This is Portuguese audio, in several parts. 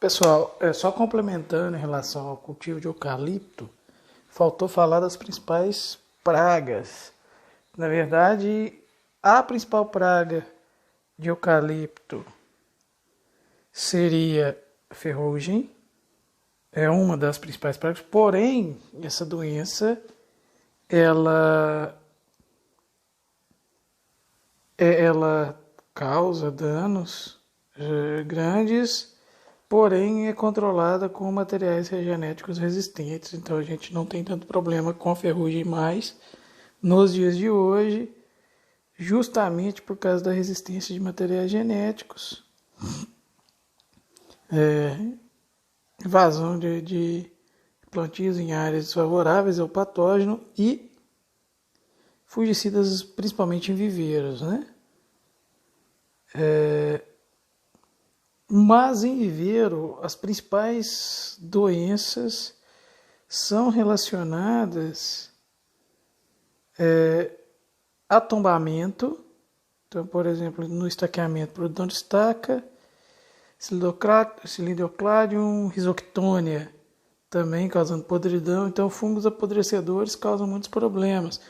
Pessoal, só complementando em relação ao cultivo de eucalipto, faltou falar das principais pragas. Na verdade, a principal praga de eucalipto seria a ferrugem, é uma das principais pragas, porém, essa doença, ela causa danos grandes, porém é controlada com materiais genéticos resistentes, então a gente não tem tanto problema com a ferrugem mais nos dias de hoje, justamente por causa da resistência de materiais genéticos, invasão de plantios em áreas desfavoráveis ao patógeno e fungicidas principalmente em viveiros, né? Mas em viveiro, as principais doenças são relacionadas a tombamento. Então, por exemplo, no estaqueamento, produção de estaca, Cilidiocladium, Rhizoctônia, também causando podridão. Então, fungos apodrecedores causam muitos problemas.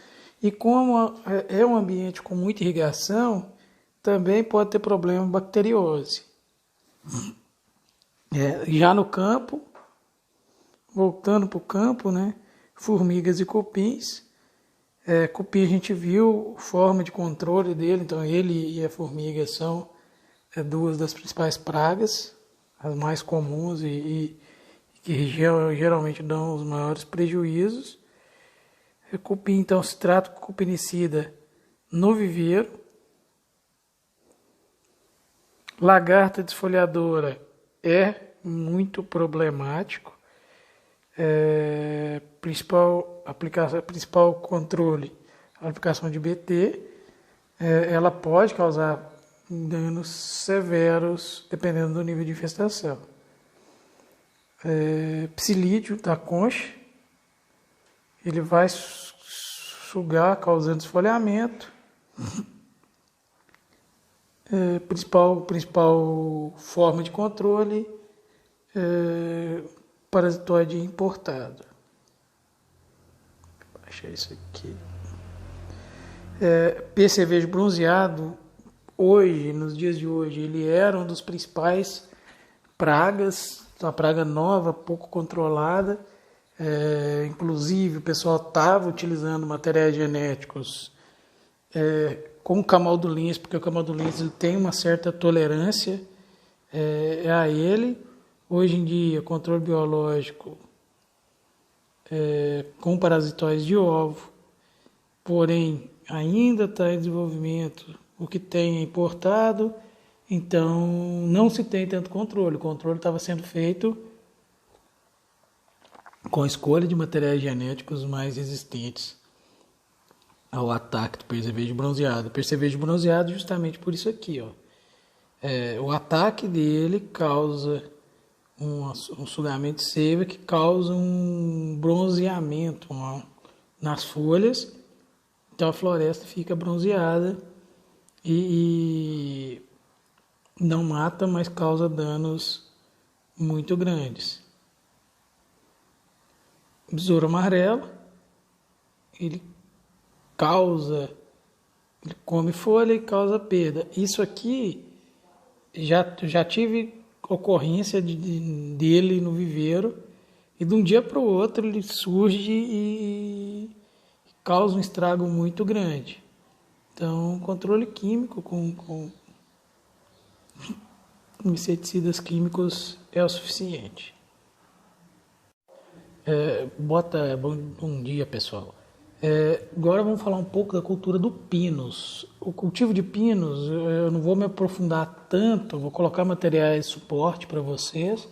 E como é um ambiente com muita irrigação, também pode ter problema bacteriose. Já no campo, voltando para o campo, né, formigas e cupins. Cupim a gente viu forma de controle dele, então ele e a formiga são duas das principais pragas, as mais comuns e que geralmente dão os maiores prejuízos. Cupim, então, se trata com cupinicida no viveiro. Lagarta desfolhadora é muito problemático. Principal controle, a aplicação de BT, ela pode causar danos severos dependendo do nível de infestação. Psilídeo da concha, ele vai sugar, causando esfoliamento. Principal forma de controle, parasitoide importado. Vou baixar isso aqui. Percevejo bronzeado, hoje, nos dias de hoje, ele era um dos principais pragas, uma praga nova, pouco controlada. Inclusive, o pessoal estava utilizando materiais genéticos com o camaldulense, porque o camaldulense ele tem uma certa tolerância a ele. Hoje em dia, controle biológico com parasitóides de ovo, porém ainda está em desenvolvimento o que tem importado, então não se tem tanto controle. O controle estava sendo feito com a escolha de materiais genéticos mais resistentes ao ataque do percevejo bronzeado. O percevejo bronzeado justamente por isso aqui, ó. O ataque dele causa um sugamento de seiva que causa um bronzeamento nas folhas. Então a floresta fica bronzeada e não mata, mas causa danos muito grandes. Besouro amarelo, ele come folha e causa perda. Isso aqui já tive ocorrência dele no viveiro, e de um dia para o outro ele surge e causa um estrago muito grande. Então, controle químico com inseticidas químicos é o suficiente. Bom dia, pessoal. Agora vamos falar um pouco da cultura do pinus. O cultivo de pinus, eu não vou me aprofundar tanto, vou colocar materiais de suporte para vocês,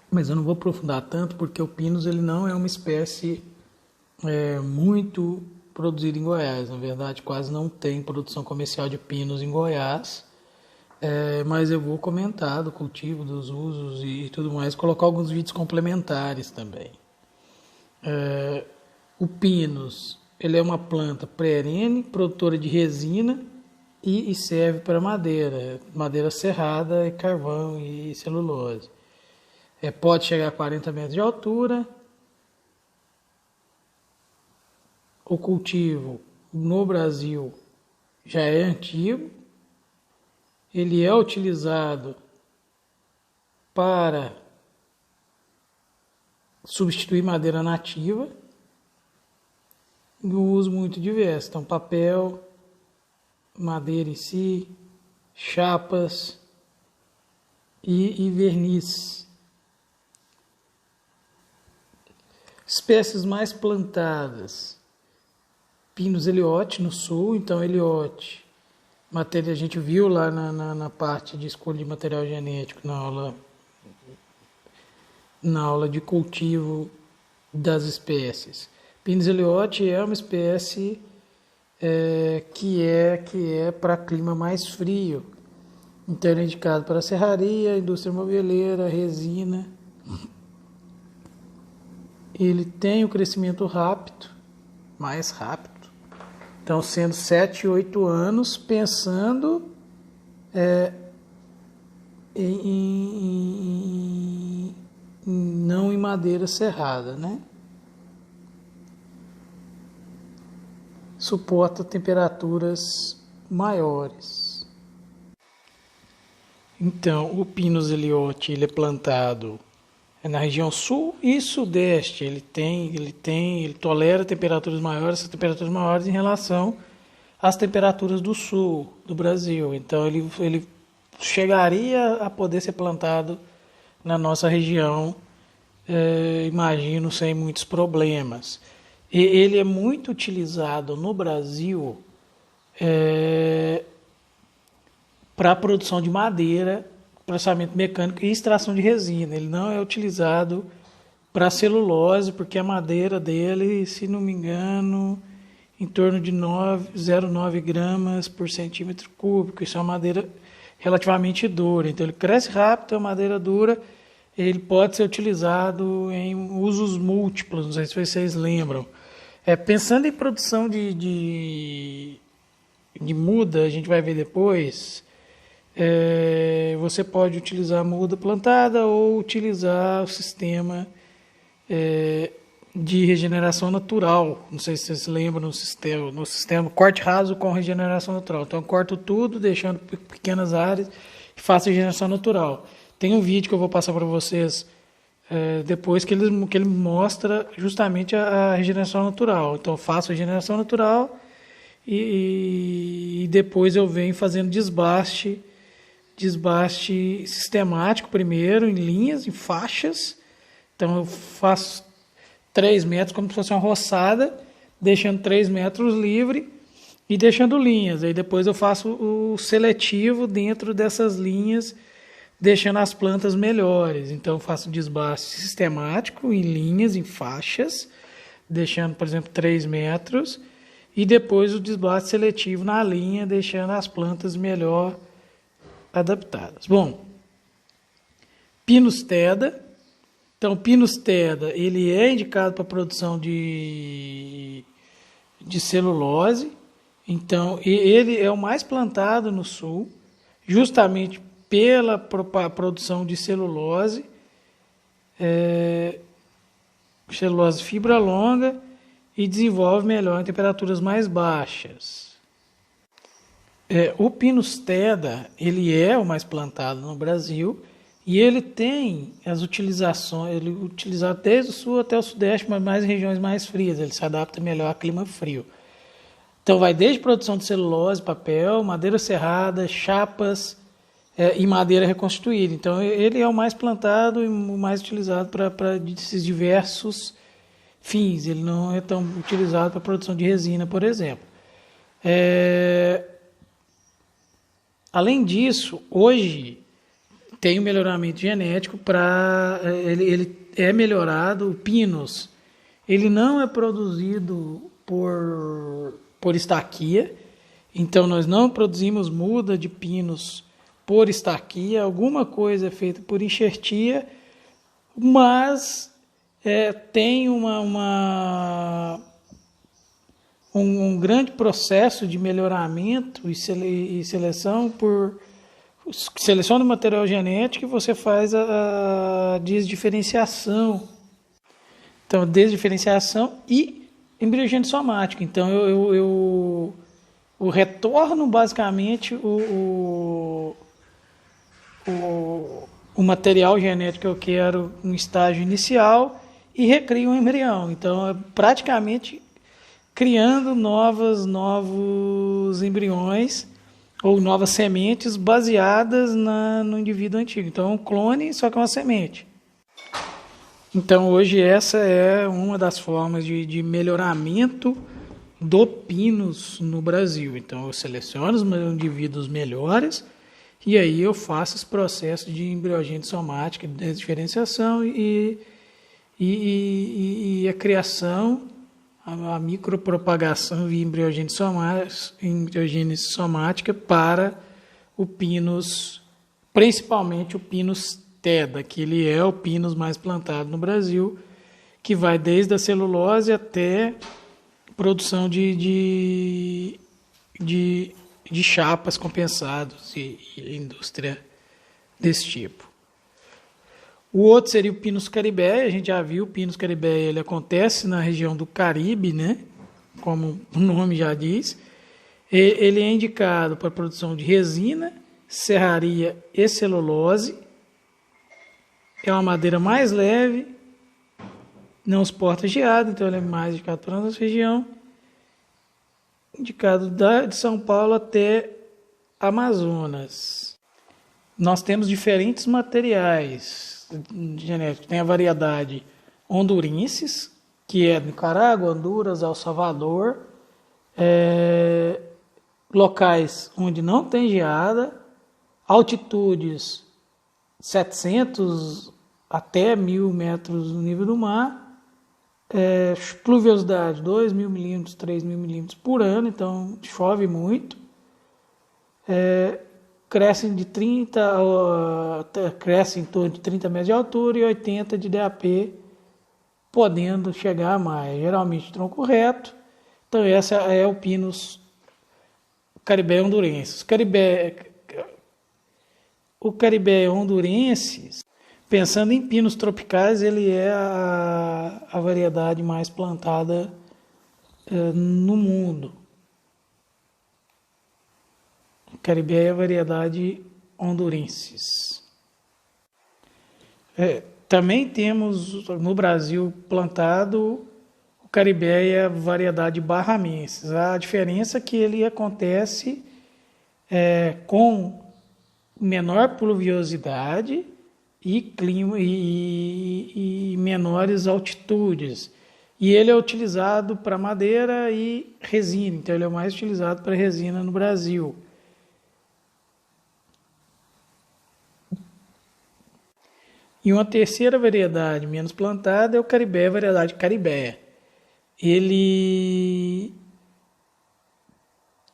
mas eu não vou aprofundar tanto porque o pinus ele não é uma espécie muito produzida em Goiás. Na verdade, quase não tem produção comercial de pinus em Goiás, mas eu vou comentar do cultivo, dos usos e tudo mais, colocar alguns vídeos complementares também. O pinus, ele é uma planta perene, produtora de resina, e serve para madeira serrada, e carvão e celulose. Pode chegar a 40 metros de altura. O cultivo no Brasil já é antigo. Ele é utilizado para substituir madeira nativa no uso muito diverso. Então, papel, madeira em si, chapas e verniz. Espécies mais plantadas: Pinus eliote no sul. Então, eliote, a gente viu lá na parte de escolha de material genético, na aula de cultivo das espécies. Pinus eliote é uma espécie que é para clima mais frio. Então, ele é indicado para serraria, indústria moveleira, resina. Ele tem o crescimento rápido, mais rápido. Então, sendo 7, 8 anos, pensando não em madeira serrada, né? Suporta temperaturas maiores. Então, o Pinus eliote, ele é plantado na região sul e sudeste. Ele tolera temperaturas maiores, em relação às temperaturas do sul do Brasil. Então, ele chegaria a poder ser plantado na nossa região, imagino, sem muitos problemas. E ele é muito utilizado no Brasil para a produção de madeira, processamento mecânico e extração de resina. Ele não é utilizado para celulose, porque a madeira dele, se não me engano, em torno de 0,9 gramas por centímetro cúbico. Isso é uma madeira relativamente dura. Então, ele cresce rápido, é uma madeira dura. Ele pode ser utilizado em usos múltiplos, não sei se vocês lembram. Pensando em produção de muda, a gente vai ver depois, você pode utilizar muda plantada ou utilizar o sistema de regeneração natural. Não sei se vocês lembram no sistema corte raso com regeneração natural. Então, eu corto tudo, deixando pequenas áreas e faço regeneração natural. Tem um vídeo que eu vou passar para vocês depois que ele mostra justamente a regeneração natural. Então, eu faço a regeneração natural e depois eu venho fazendo desbaste sistemático primeiro, em linhas, em faixas. Então, eu faço 3 metros como se fosse uma roçada, deixando 3 metros livre e deixando linhas. Aí depois eu faço o seletivo dentro dessas linhas, deixando as plantas melhores. Então, eu faço desbaste sistemático em linhas, em faixas, deixando, por exemplo, 3 metros, e depois o desbaste seletivo na linha, deixando as plantas melhor adaptadas. Bom, Pinus teda. Então, Pinus teda, ele é indicado para a produção de celulose. Então, ele é o mais plantado no sul, justamente pela produção de celulose, celulose fibra longa, e desenvolve melhor em temperaturas mais baixas. O Pinus teda, ele é o mais plantado no Brasil, e ele tem as utilizações, ele é utilizado desde o sul até o sudeste, mas mais em regiões mais frias, ele se adapta melhor a clima frio. Então, vai desde produção de celulose, papel, madeira serrada, chapas, e madeira reconstituída. Então, ele é o mais plantado e o mais utilizado para esses diversos fins. Ele não é tão utilizado para a produção de resina, por exemplo. Além disso, hoje tem um melhoramento genético para... Ele é melhorado, o Pinus. Ele não é produzido por estaquia. Então, nós não produzimos muda de Pinus por estaquia, alguma coisa é feita por enxertia, mas tem uma um grande processo de melhoramento e seleção por seleção do material genético e você faz a desdiferenciação. Então, desdiferenciação e embriogênese somática. Então, eu retorno basicamente o material genético que eu quero no estágio inicial e recrio um embrião. Então, é praticamente criando novos embriões ou novas sementes baseadas no indivíduo antigo. Então, é um clone, só que é uma semente. Então, hoje, essa é uma das formas de melhoramento do Pinus no Brasil. Então, eu seleciono os indivíduos melhores e aí eu faço esse processo de embriogênese somática, de desdiferenciação e a criação, a micropropagação via embriogênese somática para o Pinus, principalmente o Pinus teda, que ele é o Pinus mais plantado no Brasil, que vai desde a celulose até produção de chapas compensados e indústria desse tipo. O outro seria o Pinus caribeia. A gente já viu, o Pinus caribeia ele acontece na região do Caribe, né? Como o nome já diz. Ele é indicado para a produção de resina, serraria e celulose. É uma madeira mais leve, não suporta geada, então ele é mais indicado para a nossa região. Indicado de São Paulo até Amazonas. Nós temos diferentes materiais genéticos. Tem a variedade hondurensis, que é Nicarágua, Honduras, El Salvador, locais onde não tem geada, altitudes 700 até 1.000 metros do nível do mar, pluviosidade 2.000 milímetros, 3.000 milímetros por ano, então chove muito, crescem cresce em torno de 30 metros de altura e 80 de DAP, podendo chegar a mais, geralmente tronco reto. Então essa é o Pinus caribeia hondurensis. O caribeia hondurensis, pensando em pinos tropicais, ele é a variedade mais plantada no mundo. Caribeia é a variedade hondurensis. Também temos no Brasil plantado o Caribeia variedade barramensis. A diferença é que ele acontece com menor pluviosidade e clima e menores altitudes. E ele é utilizado para madeira e resina, então ele é o mais utilizado para resina no Brasil. E uma terceira variedade menos plantada é o Caribeia, variedade Caribeia. Ele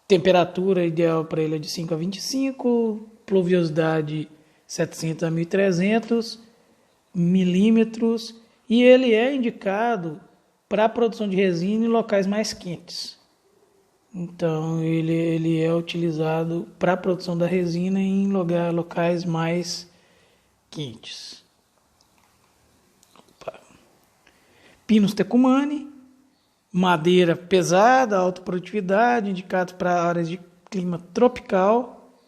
temperatura ideal para ele é de 5 a 25, pluviosidade 700 a 1.300 milímetros, e ele é indicado para a produção de resina em locais mais quentes. Então, ele é utilizado para a produção da resina em locais mais quentes. Pinus tecumani, madeira pesada, alta produtividade, indicado para áreas de clima tropical,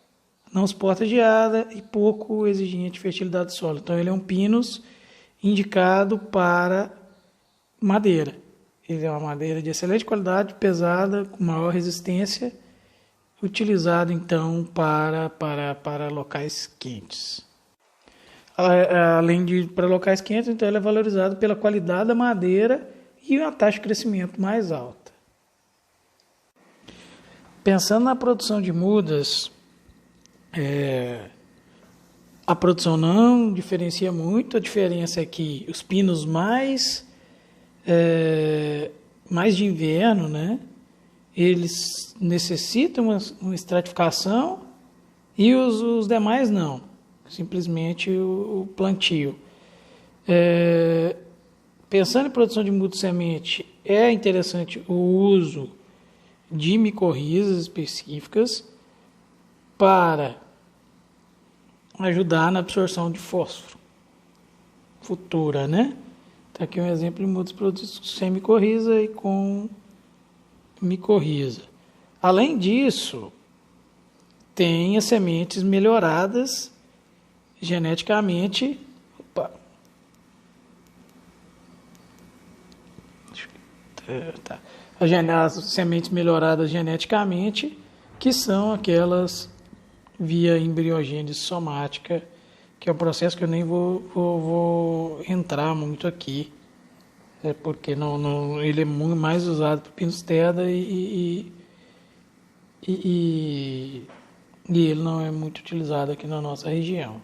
não suporta geada e pouco exigente de fertilidade do solo. Então, ele é um Pinus indicado para madeira. Ele é uma madeira de excelente qualidade, pesada, com maior resistência, utilizado então para locais quentes. Além de para locais quentes, então ele é valorizado pela qualidade da madeira e uma taxa de crescimento mais alta. Pensando na produção de mudas, a produção não diferencia muito. A diferença é que os pinos mais de inverno, né, eles necessitam uma estratificação e os demais não. Simplesmente o plantio. Pensando em produção de muda de semente, é interessante o uso de micorrizas específicas para ajudar na absorção de fósforo futura, né? Tá aqui um exemplo de mudas produzidas sem micorriza e com micorriza. Além disso, tem as sementes melhoradas geneticamente. Opa. Tá. As sementes melhoradas geneticamente, que são aquelas via embriogênese somática, que é um processo que eu nem vou entrar muito aqui, porque ele é muito mais usado para pinusteda e ele não é muito utilizado aqui na nossa região.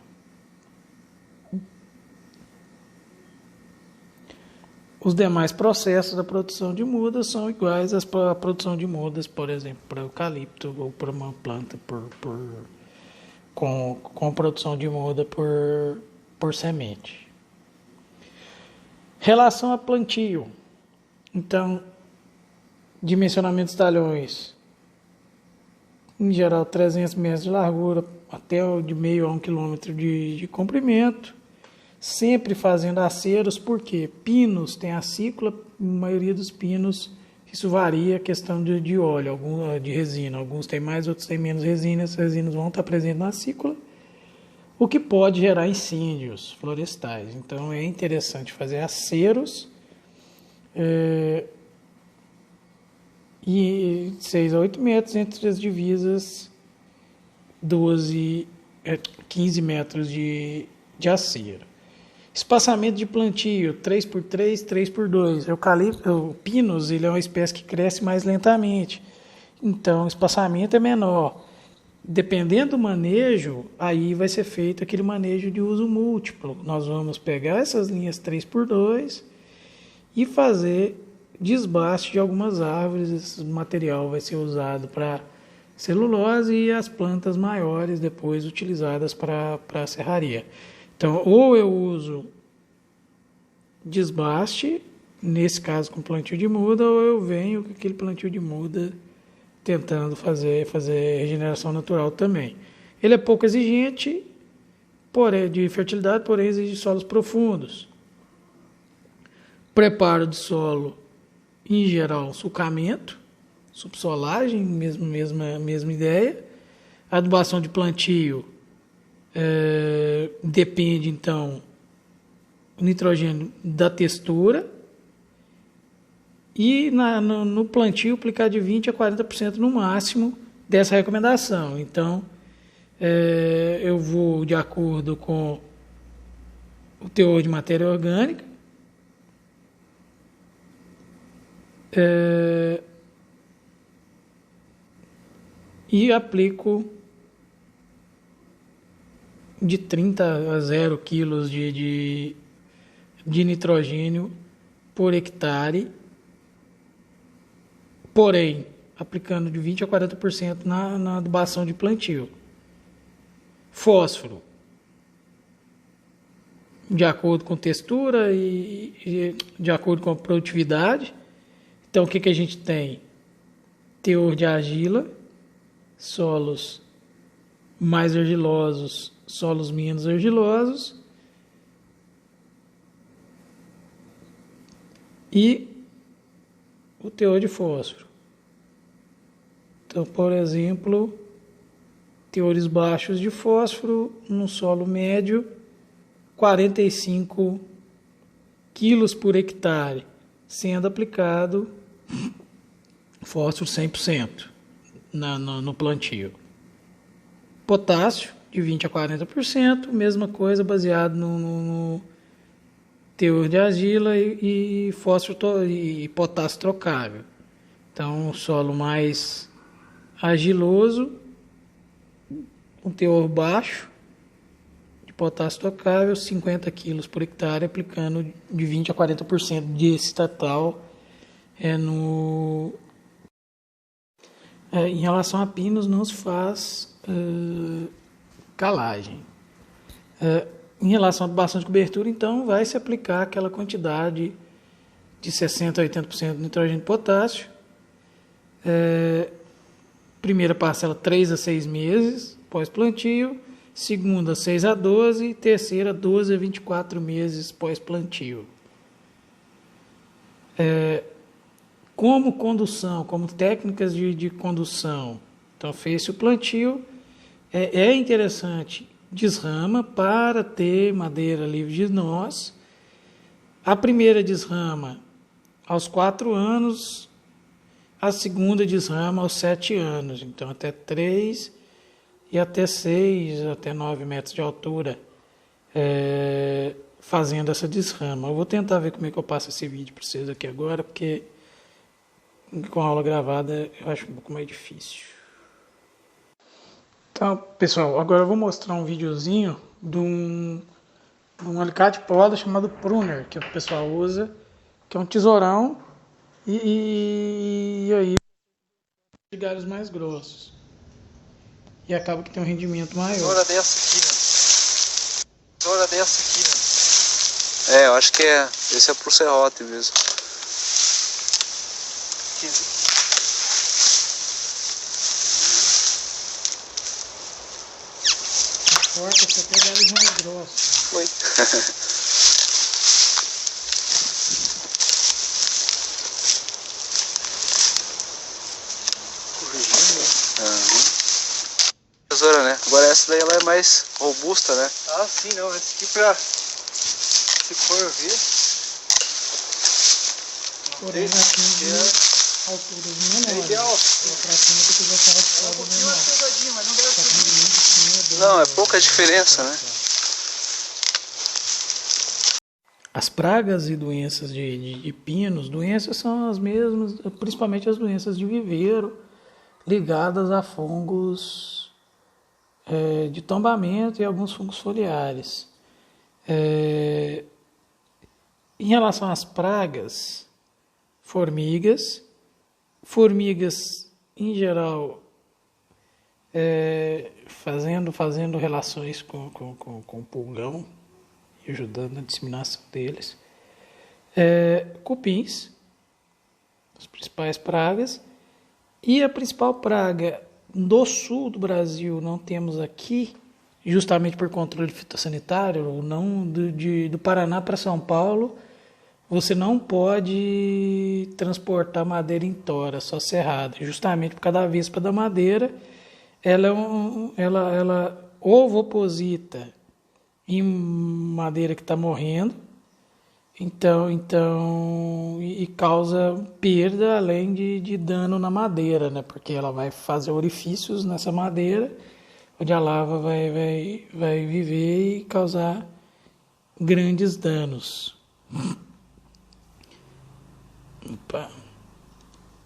Os demais processos da produção de mudas são iguais à produção de mudas, por exemplo, para eucalipto ou para uma planta com produção de muda por semente. Relação a plantio. Então, dimensionamento dos talhões. Em geral, 300 metros de largura, até de meio a 1 quilômetro de comprimento. Sempre fazendo aceros, porque pinos tem acícula, a maioria dos pinos, isso varia a questão de óleo, de resina. Alguns têm mais, outros têm menos resina. Essas resinas vão estar presentes na acícula, o que pode gerar incêndios florestais. Então é interessante fazer aceros e 6 a 8 metros entre as divisas, 15 metros de acero. Espaçamento de plantio, 3x3, 3x2. O pinus, ele é uma espécie que cresce mais lentamente, então o espaçamento é menor. Dependendo do manejo, aí vai ser feito aquele manejo de uso múltiplo. Nós vamos pegar essas linhas 3x2 e fazer desbaste de algumas árvores. Esse material vai ser usado para celulose e as plantas maiores depois utilizadas para a serraria. Então, ou eu uso desbaste, nesse caso com plantio de muda, ou eu venho com aquele plantio de muda tentando fazer regeneração natural também. Ele é pouco exigente de fertilidade, porém exige solos profundos. Preparo de solo, em geral, sulcamento, subsolagem, mesma ideia. Adubação de plantio, depende, então, o nitrogênio da textura e no plantio aplicar de 20% a 40% no máximo dessa recomendação. Então, eu vou de acordo com o teor de matéria orgânica, e aplico de 30 a 0 quilos de nitrogênio por hectare, porém, aplicando de 20% a 40% na adubação de plantio. Fósforo, de acordo com textura e de acordo com a produtividade. Então, o que a gente tem? Teor de argila, solos mais argilosos, solos menos argilosos, e o teor de fósforo. Então, por exemplo, teores baixos de fósforo no solo médio, 45 quilos por hectare, sendo aplicado fósforo 100% no plantio. Potássio, de 20% a 40%, mesma coisa, baseado no teor de argila e fósforo e potássio trocável. Então, solo mais argiloso, um teor baixo de potássio trocável, 50 quilos por hectare, aplicando de 20% a 40% desse total em relação a pinos, não se faz calagem. Em relação à adubação de cobertura, então, vai se aplicar aquela quantidade de 60% a 80% de nitrogênio e potássio, Primeira parcela 3 a 6 meses pós-plantio, segunda 6 a 12 e terceira 12 a 24 meses pós-plantio. Como condução, como técnicas de condução, então fez-se o plantio, é interessante, desrama para ter madeira livre de nós. A primeira desrama aos 4 anos, a segunda desrama aos 7 anos, então até 3 e até 6, até 9 metros de altura, fazendo essa desrama. Eu vou tentar ver como é que eu passo esse vídeo para vocês aqui agora, porque com a aula gravada eu acho um pouco mais difícil. Então, pessoal, agora eu vou mostrar um videozinho de um alicate poda chamado pruner, que o pessoal usa, que é um tesourão e aí de galhos mais grossos. E acaba que tem um rendimento maior. Tesoura dessa aqui, né? Tesoura dessa aqui, né? Eu acho que esse é pro serrote mesmo. Corta você até galhos mais grossos. Foi. Tesoura, né? Agora essa daí ela é mais robusta, né? Ah, sim, não. Esse aqui pra... Se for ver... Porém, atinge alturas menores. É ideal. Pra cima que tu vai falar de poda menor. Mas não deve ser... Não, é pouca diferença, né? As pragas e doenças de pinos, doenças são as mesmas, principalmente as doenças de viveiro, ligadas a fungos de tombamento e alguns fungos foliares. Em relação às pragas, formigas em geral fazendo relações com o pulgão, ajudando na disseminação deles. Cupins, as principais pragas. E a principal praga do sul do Brasil, não temos aqui, justamente por controle fitossanitário, não do Paraná para São Paulo, você não pode transportar madeira em tora, só serrada, justamente por causa da vespa da madeira. Ela ovoposita em madeira que está morrendo, então e causa perda além de dano na madeira, né? Porque ela vai fazer orifícios nessa madeira onde a larva vai viver e causar grandes danos. Opa.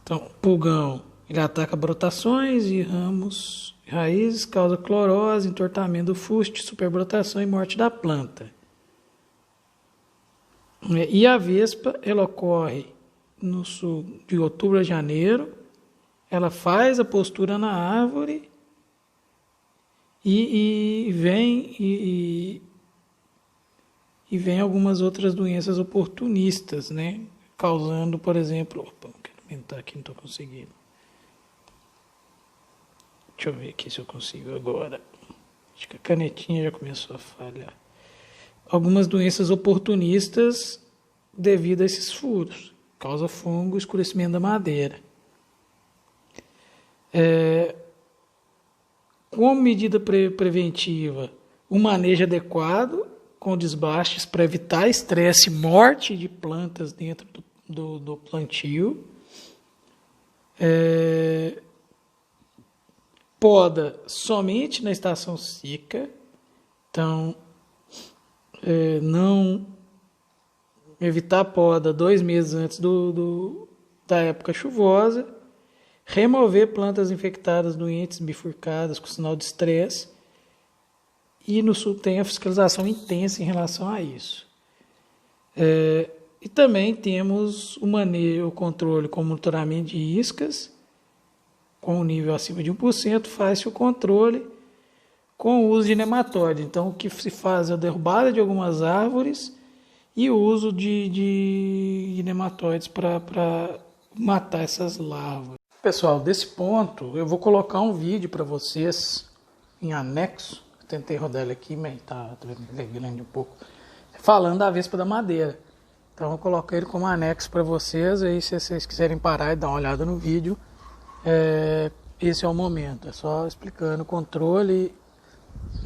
Então, pulgão, ele ataca brotações e ramos, raízes, causa clorose, entortamento do fuste, superbrotação e morte da planta. E a vespa, ela ocorre no sul de outubro a janeiro, ela faz a postura na árvore e vem algumas outras doenças oportunistas, né? Causando, por exemplo... Opa, não quero aumentar aqui, não estou conseguindo. Deixa eu ver aqui se eu consigo agora. Acho que a canetinha já começou a falhar. Algumas doenças oportunistas devido a esses furos. Causa fungo, escurecimento da madeira. Como medida preventiva, um manejo adequado com desbastes para evitar estresse e morte de plantas dentro do plantio. Poda somente na estação seca. Então, não evitar a poda 2 meses antes da época chuvosa. Remover plantas infectadas, doentes, bifurcadas, com sinal de estresse. E no sul tem a fiscalização intensa em relação a isso. E também temos o manejo, o controle com monitoramento de iscas, com um nível acima de 1%, faz-se o controle com o uso de nematóide. Então, o que se faz é a derrubada de algumas árvores e o uso de nematóides para matar essas larvas. Pessoal, desse ponto eu vou colocar um vídeo para vocês em anexo. Tentei rodar ele aqui, mas tá grande um pouco. Falando da vespa da madeira. Então eu coloquei ele como anexo para vocês. Aí se vocês quiserem parar e dar uma olhada no vídeo, esse é o momento. É só explicando o controle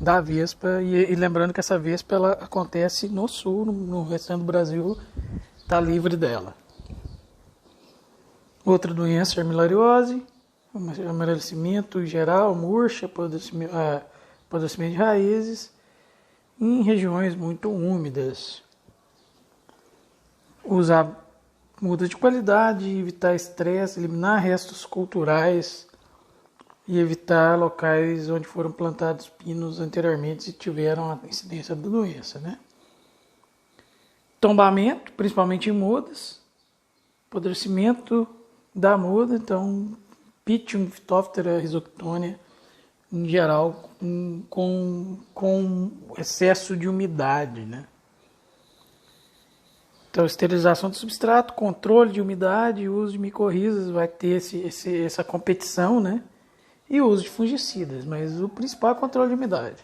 da vespa. E lembrando que essa vespa ela acontece no sul, no restante do Brasil está livre dela. Outra doença é a armilariose, amarelecimento geral, murcha, apodrecimento de raízes em regiões muito úmidas. Usar muda de qualidade, evitar estresse, eliminar restos culturais e evitar locais onde foram plantados pinos anteriormente e tiveram a incidência da doença, né? Tombamento, principalmente em mudas, apodrecimento da muda, então Pythium, Phytophthora, Rhizoctonia, em geral, com excesso de umidade, né? Então, esterilização do substrato, controle de umidade, uso de micorrizas, vai ter essa competição, né? E o uso de fungicidas, mas o principal é o controle de umidade.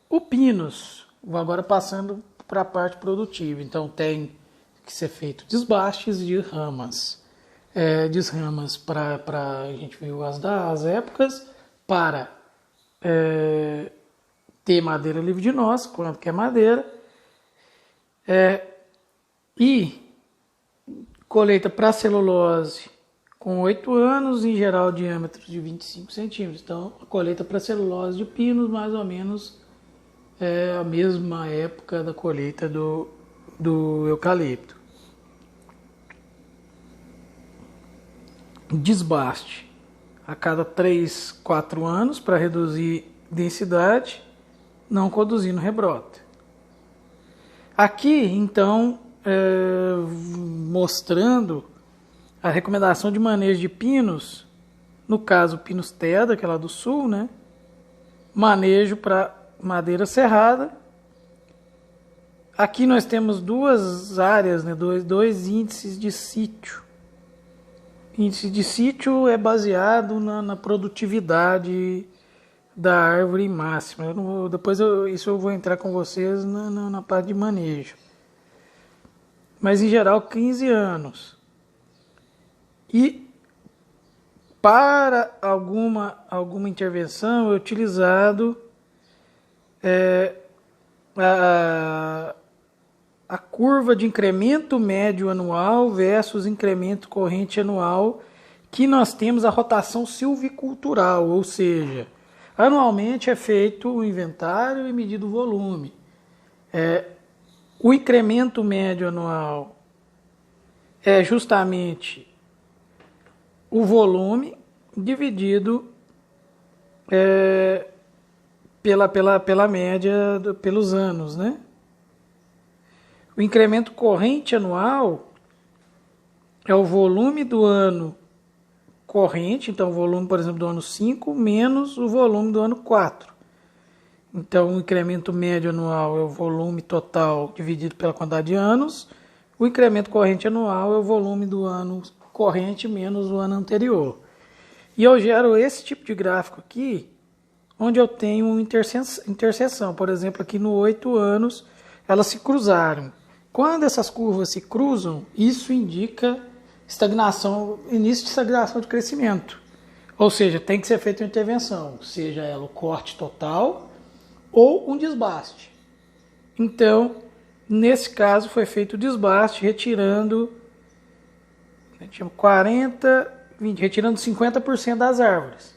O pinus, vou agora passando para a parte produtiva, então tem que ser feito desbastes de ramas. Desramas para a gente viu as épocas, para ter madeira livre de nós, quando quer madeira, e colheita para celulose com 8 anos, em geral diâmetro de 25 centímetros. Então, a colheita para celulose de pinos, mais ou menos, é a mesma época da colheita do eucalipto. Desbaste a cada 3, 4 anos para reduzir densidade, não conduzindo rebrote. Aqui, então, mostrando a recomendação de manejo de pinos, no caso Pinus Teda, que é lá do sul, né? Manejo para madeira serrada. Aqui nós temos duas áreas, né? dois índices de sítio. Índice de sítio é baseado na produtividade da árvore máxima. Isso eu vou entrar com vocês na parte de manejo. Mas em geral 15 anos. E para alguma intervenção é utilizado a curva de incremento médio anual versus incremento corrente anual, que nós temos a rotação silvicultural, ou seja, anualmente é feito o inventário e medido o volume. O incremento médio anual é justamente o volume dividido pela média pelos anos, né? O incremento corrente anual é o volume do ano corrente, então o volume, por exemplo, do ano 5 menos o volume do ano 4. Então, o incremento médio anual é o volume total dividido pela quantidade de anos. O incremento corrente anual é o volume do ano corrente menos o ano anterior. E eu gero esse tipo de gráfico aqui, onde eu tenho uma interseção. Por exemplo, aqui no 8 anos, elas se cruzaram. Quando essas curvas se cruzam, isso indica início de estagnação de crescimento. Ou seja, tem que ser feita uma intervenção, seja ela o corte total ou um desbaste. Então, nesse caso, foi feito o desbaste, retirando 50% das árvores.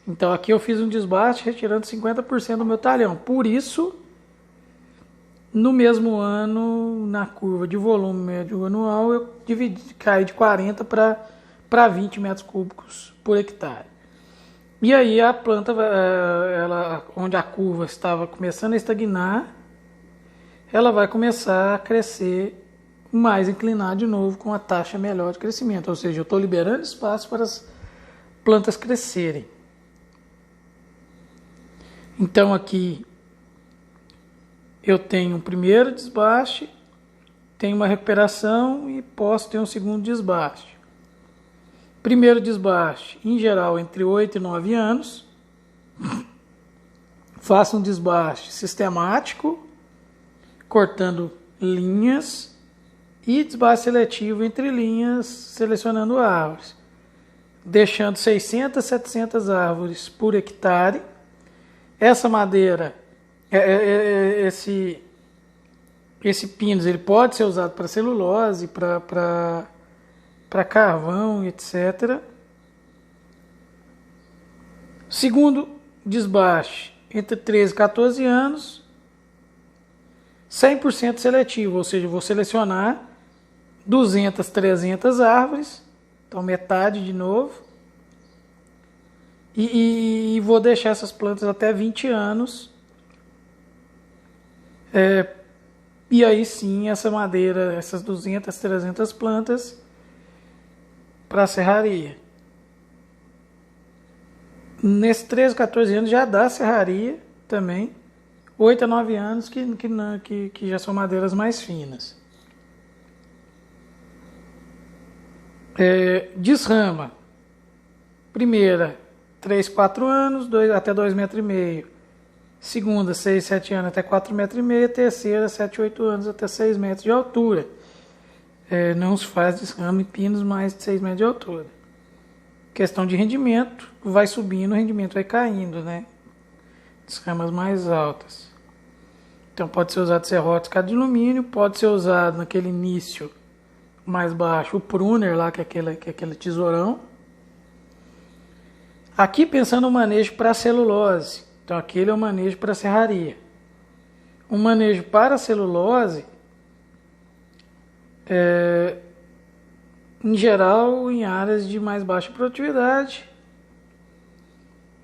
Então, aqui eu fiz um desbaste, retirando 50% do meu talhão. Por isso, no mesmo ano, na curva de volume médio anual, eu caí de 40 para 20 metros cúbicos por hectare. E aí a planta, onde a curva estava começando a estagnar, ela vai começar a crescer mais inclinada de novo, com a taxa melhor de crescimento. Ou seja, eu estou liberando espaço para as plantas crescerem. Então aqui eu tenho um primeiro desbaste, tenho uma recuperação e posso ter um segundo desbaste. Primeiro desbaste, em geral, entre 8 e 9 anos. Faça um desbaste sistemático, cortando linhas, e desbaste seletivo entre linhas, selecionando árvores, deixando 600, 700 árvores por hectare. Essa madeira, esse pinus, ele pode ser usado para celulose, para carvão, etc. Segundo desbaste, entre 13 e 14 anos, 100% seletivo, ou seja, vou selecionar 200, 300 árvores, então metade de novo, e vou deixar essas plantas até 20 anos, e aí sim essa madeira, essas 200, 300 plantas para a serraria. Nesses 13, 14 anos já dá serraria também. 8 a 9 anos que já são madeiras mais finas. Desrama. Primeira, 3, 4 anos, até 2,5 metros. Segunda, 6, 7 anos, até 4,5 metros. Terceira, 7, 8 anos, até 6 metros de altura. Não se faz desrama em pinos mais de 6 metros de altura. Questão de rendimento, vai subindo, o rendimento vai caindo, né? Desramas mais altas. Então pode ser usado serrote escada de alumínio, pode ser usado naquele início mais baixo, o pruner lá, que é aquele tesourão. Aqui pensando no manejo para celulose, então aquele é o manejo para serraria. Um manejo para celulose, em geral, em áreas de mais baixa produtividade.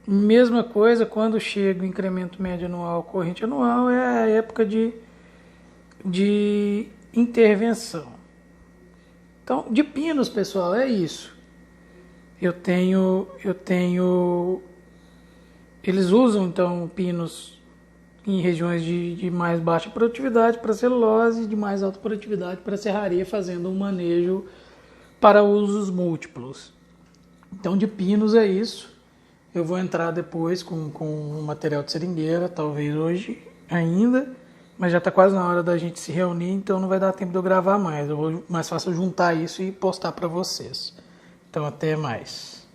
Mesma coisa quando chega o incremento médio anual, corrente anual, é a época de intervenção. Então, de pinos, pessoal, é isso. Eu tenho, eles usam então pinos em regiões de mais baixa produtividade para celulose e de mais alta produtividade para serraria, fazendo um manejo para usos múltiplos. Então, de pinos é isso. Eu vou entrar depois com um material de seringueira, talvez hoje ainda, mas já está quase na hora da gente se reunir, então não vai dar tempo de eu gravar mais. Mais fácil juntar isso e postar para vocês. Então, até mais.